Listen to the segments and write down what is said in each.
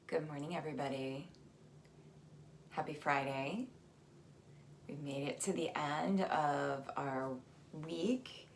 Good morning, everybody. Happy Friday. We've made it to the end of our week,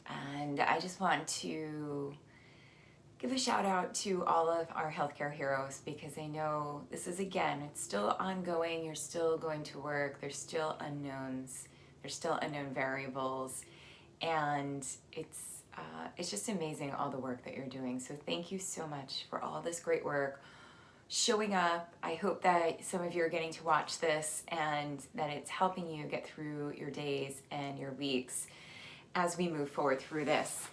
and I just want to give a shout out to all of our healthcare heroes because I know this is, again, it's still ongoing. You're still going to work. There's still unknowns. There's still unknown variables, and it's just amazing all the work that you're doing. So thank you so much for all this great work showing up. I hope that some of you are getting to watch this and that it's helping you get through your days and your weeks as we move forward through this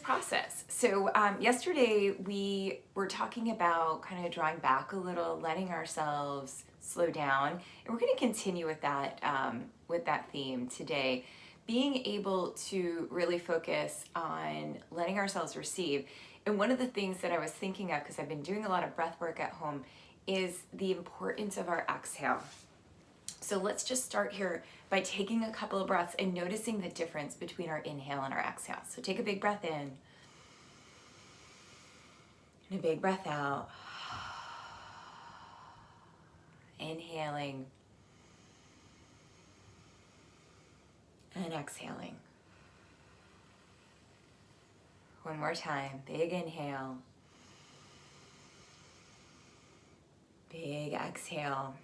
process. So yesterday we were talking about kind of drawing back a little, letting ourselves slow down, and we're going to continue with that theme today. Being able to really focus on letting ourselves receive. And one of the things that I was thinking of, because I've been doing a lot of breath work at home, is the importance of our exhale. So let's just start here by taking a couple of breaths and noticing the difference between our inhale and our exhale. So take a big breath in and a big breath out. Inhaling and exhaling. One more time, big inhale, big exhale.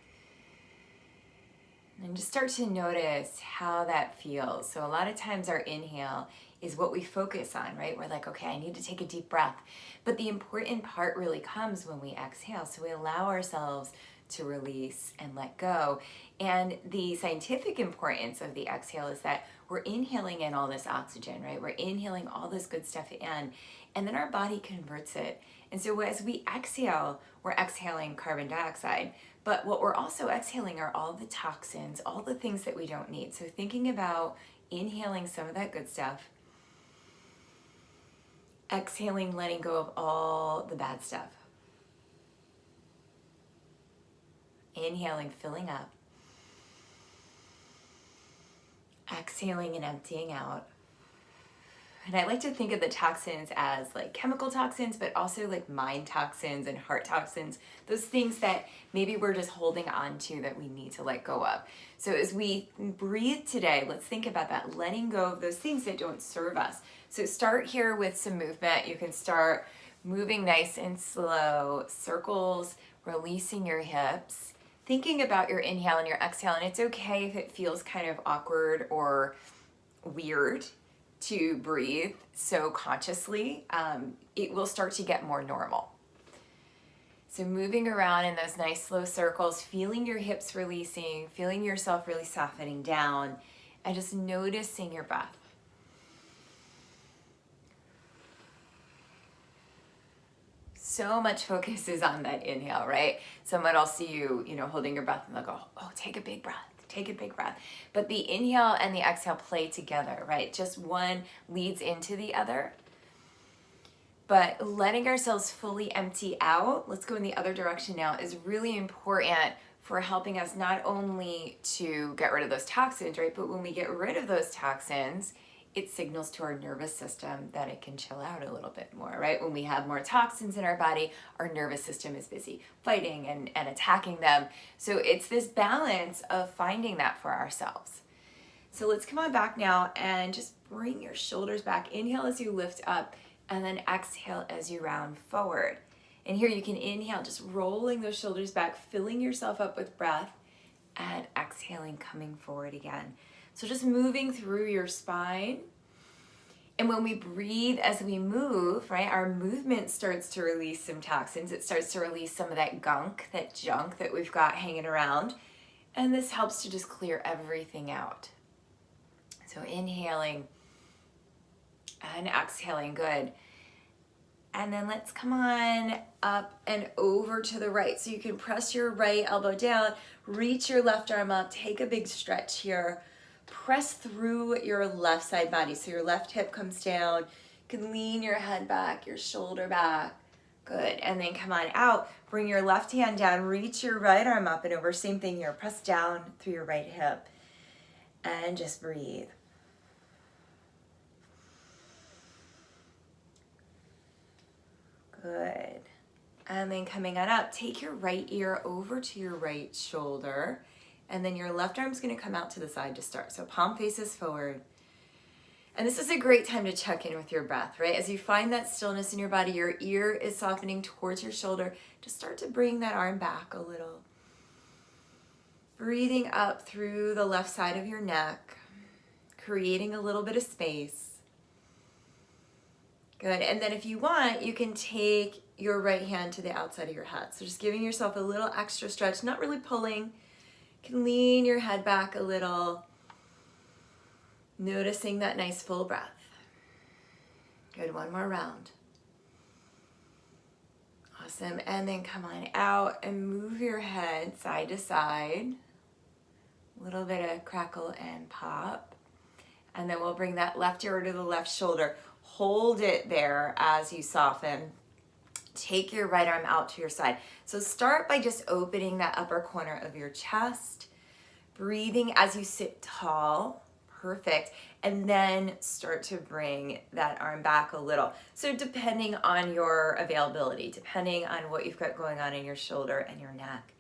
And just start to notice how that feels. So a lot of times our inhale is what we focus on, right? We're like, okay, I need to take a deep breath. But the important part really comes when we exhale. So we allow ourselves to release and let go. And the scientific importance of the exhale is that we're inhaling in all this oxygen, right? We're inhaling all this good stuff in, and then our body converts it. And so as we exhale, we're exhaling carbon dioxide. But what we're also exhaling are all the toxins, all the things that we don't need. So thinking about inhaling some of that good stuff, exhaling, letting go of all the bad stuff. Inhaling, filling up. Exhaling and emptying out. And I like to think of the toxins as like chemical toxins, but also like mind toxins and heart toxins, those things that maybe we're just holding on to that we need to let go of. So as we breathe today, let's think about that, letting go of those things that don't serve us. So start here with some movement. You can start moving nice and slow, circles, releasing your hips, thinking about your inhale and your exhale. And it's okay if it feels kind of awkward or weird to breathe so consciously. It will start to get more normal. So moving around in those nice slow circles, feeling your hips releasing, feeling yourself really softening down, and just noticing your breath. So much focus is on that inhale, right? Someone will see you, holding your breath, and they'll go, oh, take a big breath. Take a big breath. But the inhale and the exhale play together, right? Just one leads into the other. But letting ourselves fully empty out, let's go in the other direction now, is really important for helping us not only to get rid of those toxins, right? But when we get rid of those toxins, it signals to our nervous system that it can chill out a little bit more, right? When we have more toxins in our body, our nervous system is busy fighting and attacking them. So it's this balance of finding that for ourselves. So let's come on back now and just bring your shoulders back. Inhale as you lift up, and then exhale as you round forward. And here you can inhale, just rolling those shoulders back, filling yourself up with breath, and exhaling, coming forward again. So just moving through your spine. And when we breathe as we move, right, our movement starts to release some toxins. It starts to release some of that gunk, that junk that we've got hanging around. And this helps to just clear everything out. So inhaling and exhaling, good. And then let's come on up and over to the right. So you can press your right elbow down, reach your left arm up, take a big stretch here. Press through your left side body. So your left hip comes down. You can lean your head back, your shoulder back. Good. And then come on out. Bring your left hand down. Reach your right arm up and over. Same thing here. Press down through your right hip. And just breathe. Good. And then coming on up, take your right ear over to your right shoulder. And then your left arm's gonna come out to the side to start. So palm faces forward. And this is a great time to check in with your breath, right? As you find that stillness in your body, your ear is softening towards your shoulder. Just start to bring that arm back a little. Breathing up through the left side of your neck, creating a little bit of space. Good. And then if you want, you can take your right hand to the outside of your head. So just giving yourself a little extra stretch, not really pulling. You can lean your head back a little. Noticing that nice full breath. Good, one more round. Awesome, and then come on out and move your head side to side. A little bit of crackle and pop. And then we'll bring that left ear to the left shoulder. Hold it there as you soften. Take your right arm out to your side. So start by just opening that upper corner of your chest. Breathing as you sit tall. Perfect. And then start to bring that arm back a little. So depending on your availability, depending on what you've got going on in your shoulder and your neck,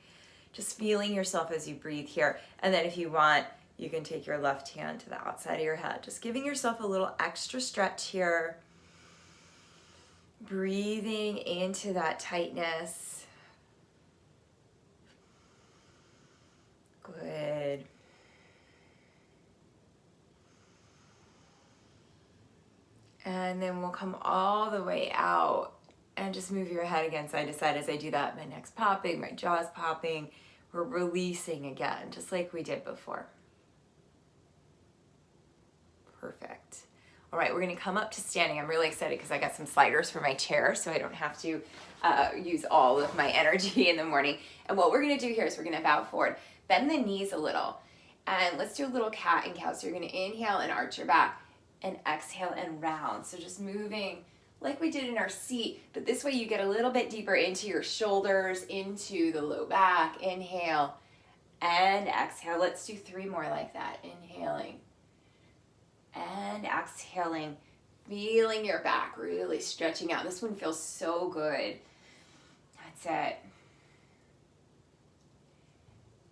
just feeling yourself as you breathe here. And then if you want, you can take your left hand to the outside of your head. Just giving yourself a little extra stretch here. Breathing into that tightness. Good. And then we'll come all the way out and just move your head again side to side. As I do that, my neck's popping, my jaw's popping. We're releasing again, just like we did before. Perfect. All right, we're gonna come up to standing. I'm really excited because I got some sliders for my chair, so I don't have to use all of my energy in the morning. And what we're gonna do here is we're gonna bow forward, bend the knees a little, and let's do a little cat and cow. So you're gonna inhale and arch your back, and exhale and round. So just moving like we did in our seat, but this way you get a little bit deeper into your shoulders, into the low back. Inhale and exhale. Let's do 3 more like that. Inhaling and exhaling, feeling your back really stretching out. This one feels so good. That's it.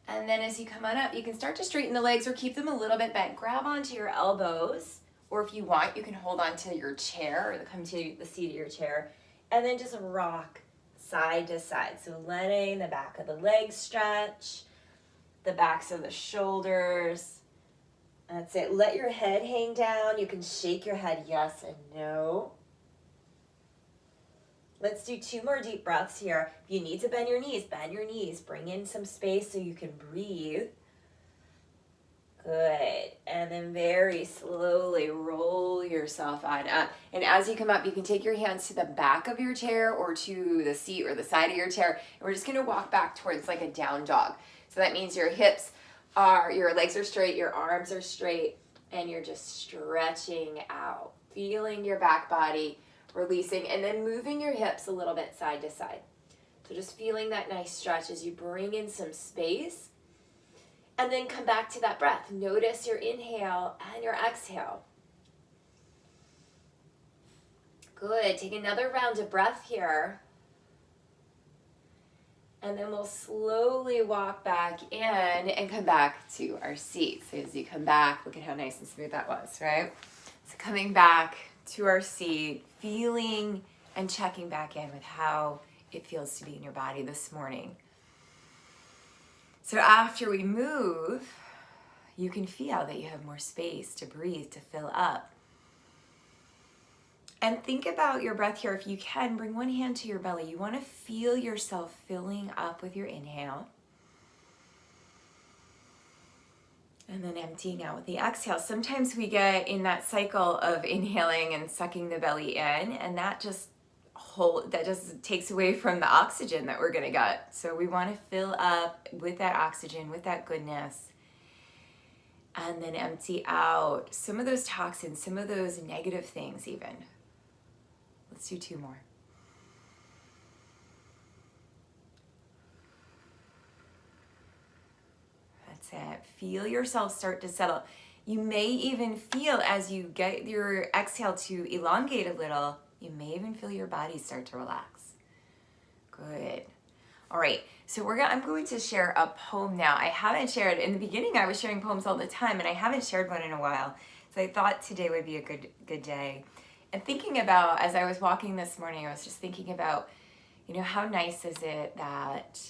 And then as you come on up, you can start to straighten the legs or keep them a little bit bent. Grab onto your elbows. Or if you want, you can hold on to your chair or come to the seat of your chair and then just rock side to side. So letting the back of the legs stretch, the backs of the shoulders. That's it. Let your head hang down. You can shake your head yes and no. Let's do 2 more deep breaths here. If you need to bend your knees, bend your knees. Bring in some space so you can breathe. Good. And then very slowly roll yourself on up. And as you come up, you can take your hands to the back of your chair or to the seat or the side of your chair. And we're just going to walk back towards like a down dog. So that means your legs are straight, your arms are straight, and you're just stretching out. Feeling your back body, releasing, and then moving your hips a little bit side to side. So just feeling that nice stretch as you bring in some space. And then come back to that breath. Notice your inhale and your exhale. Good. Take another round of breath here. And then we'll slowly walk back in and come back to our seat. So as you come back, look at how nice and smooth that was, right? So coming back to our seat, feeling and checking back in with how it feels to be in your body this morning. So after we move, you can feel that you have more space to breathe, to fill up. And think about your breath here. If you can, bring one hand to your belly. You want to feel yourself filling up with your inhale. And then emptying out with the exhale. Sometimes we get in that cycle of inhaling and sucking the belly in, and that just takes away from the oxygen that we're going to get. So we want to fill up with that oxygen, with that goodness, and then empty out some of those toxins, some of those negative things even. Let's do 2 more. That's it. Feel yourself start to settle. You may even feel as you get your exhale to elongate a little, you may even feel your body start to relax. Good. All right, so I'm going to share a poem now. I haven't shared, in the beginning I was sharing poems all the time, and I haven't shared one in a while. So I thought today would be a good day. And thinking about, as I was walking this morning, I was just thinking about, how nice is it that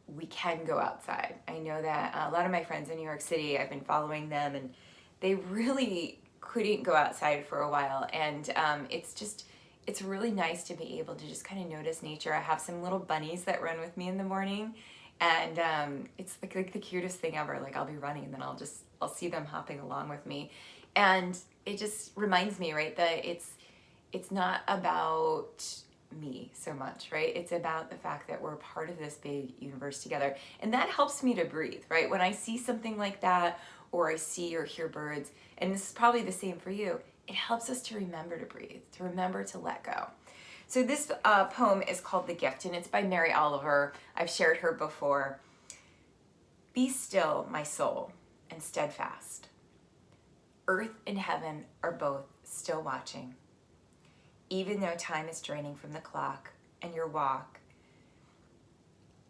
we can go outside. I know that a lot of my friends in New York City, I've been following them, and they really couldn't go outside for a while. And it's really nice to be able to just kind of notice nature. I have some little bunnies that run with me in the morning, and it's like the cutest thing ever. Like, I'll be running, and then I'll see them hopping along with me, and it just reminds me, right, that it's not about me so much, right? It's about the fact that we're part of this big universe together, and that helps me to breathe, right? When I see something like that, or I see or hear birds, and this is probably the same for you, it helps us to remember to breathe, to remember to let go. So this poem is called The Gift, and it's by Mary Oliver. I've shared her before. Be still, my soul, and steadfast. Earth and heaven are both still watching, even though time is draining from the clock, and your walk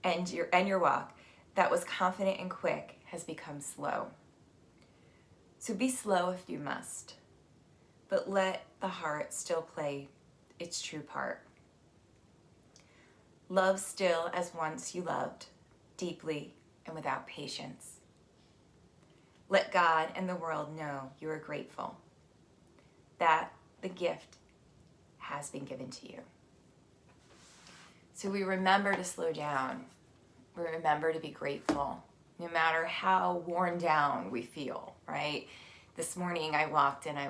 that was confident and quick has become slow. So be slow if you must, but let the heart still play its true part. Love still as once you loved, deeply and without patience. Let God and the world know you are grateful, that the gift has been given to you. So we remember to slow down. We remember to be grateful, no matter how worn down we feel, right? This morning I walked and I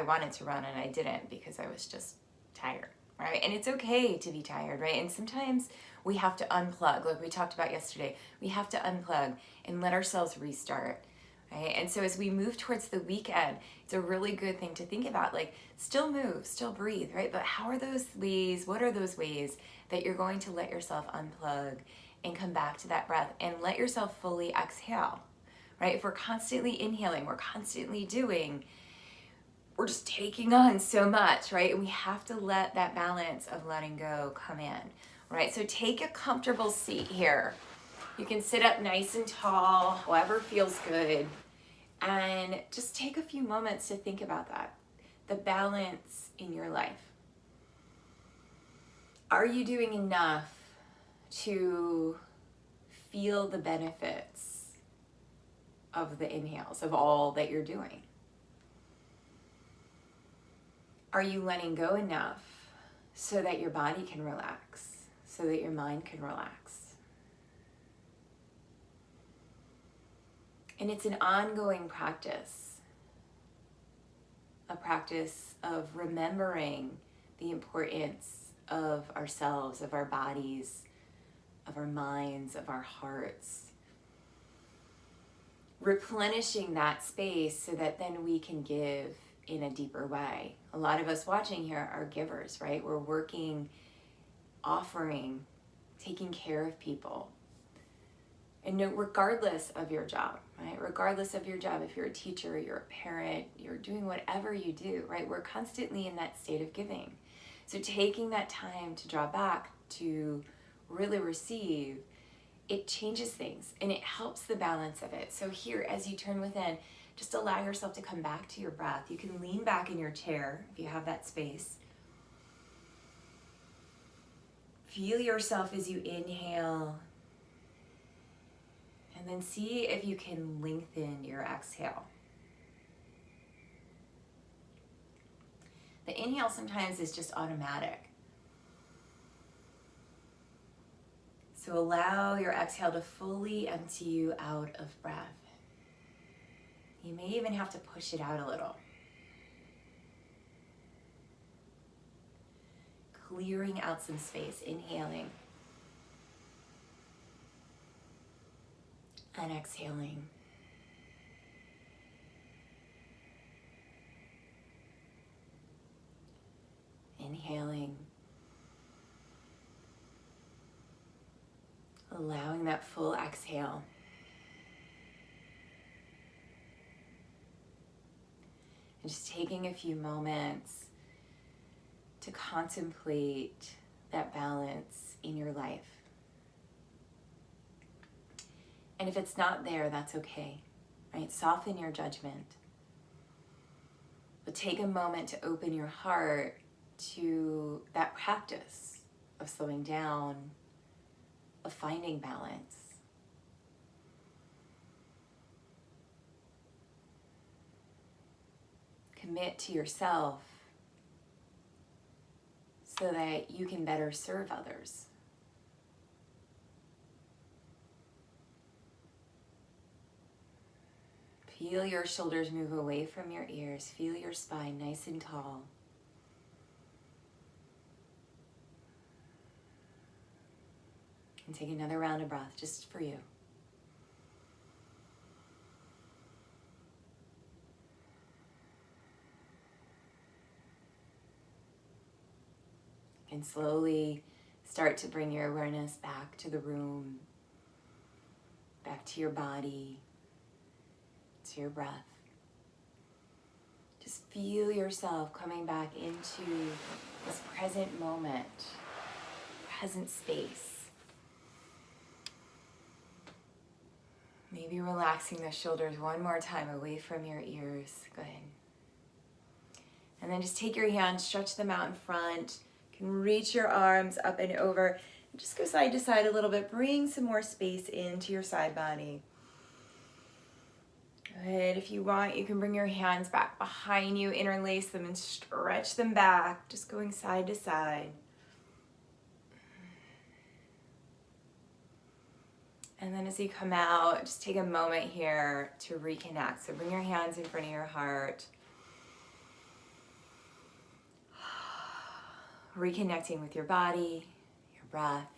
wanted to run and I didn't because I was just tired, right? And it's okay to be tired, right? And sometimes we have to unplug, like we talked about yesterday. We have to unplug and let ourselves restart, right? And so as we move towards the weekend, it's a really good thing to think about, like, still move, still breathe, right? But what are those ways that you're going to let yourself unplug and come back to that breath and let yourself fully exhale, right? If we're constantly inhaling, we're constantly doing, we're just taking on so much, right? And we have to let that balance of letting go come in, right? So take a comfortable seat here. You can sit up nice and tall, however feels good, and just take a few moments to think about that, the balance in your life. Are you doing enough to feel the benefits of the inhales, of all that you're doing? Are you letting go enough so that your body can relax, so that your mind can relax? And it's an ongoing practice, a practice of remembering the importance of ourselves, of our bodies, of our minds, of our hearts. Replenishing that space so that then we can give in a deeper way. A lot of us watching here are givers, right? We're working, offering, taking care of people. And regardless of your job, right? Regardless of your job, if you're a teacher, you're a parent, you're doing whatever you do, right? We're constantly in that state of giving. So taking that time to draw back, to really receive, it changes things and it helps the balance of it. So here, as you turn within, just allow yourself to come back to your breath. You can lean back in your chair if you have that space. Feel yourself as you inhale, and then see if you can lengthen your exhale. The inhale sometimes is just automatic. So allow your exhale to fully empty you out of breath. You may even have to push it out a little. Clearing out some space, inhaling and exhaling. Inhaling. Allowing that full exhale. And just taking a few moments to contemplate that balance in your life. And if it's not there, that's okay, right? Soften your judgment. But take a moment to open your heart to that practice of slowing down, of finding balance. Commit to yourself so that you can better serve others. Feel your shoulders move away from your ears. Feel your spine nice and tall. And take another round of breath just for you. And slowly start to bring your awareness back to the room, back to your body, to your breath. Just feel yourself coming back into this present moment, present space. Maybe relaxing the shoulders one more time away from your ears. Good. And then just take your hands, stretch them out in front. You can reach your arms up and over. And just go side to side a little bit. Bring some more space into your side body. Good. If you want, you can bring your hands back behind you, interlace them and stretch them back, just going side to side. And then as you come out, just take a moment here to reconnect. So bring your hands in front of your heart. Reconnecting with your body, your breath,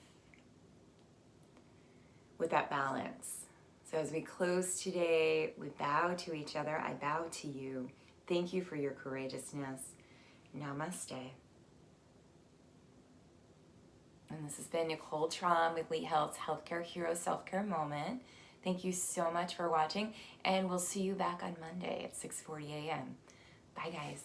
with that balance. So as we close today, we bow to each other. I bow to you. Thank you for your courageousness. Namaste. And this has been Nicole Traum with Lee Health's Healthcare Hero Self-Care Moment. Thank you so much for watching, and we'll see you back on Monday at 6:40 a.m. Bye, guys.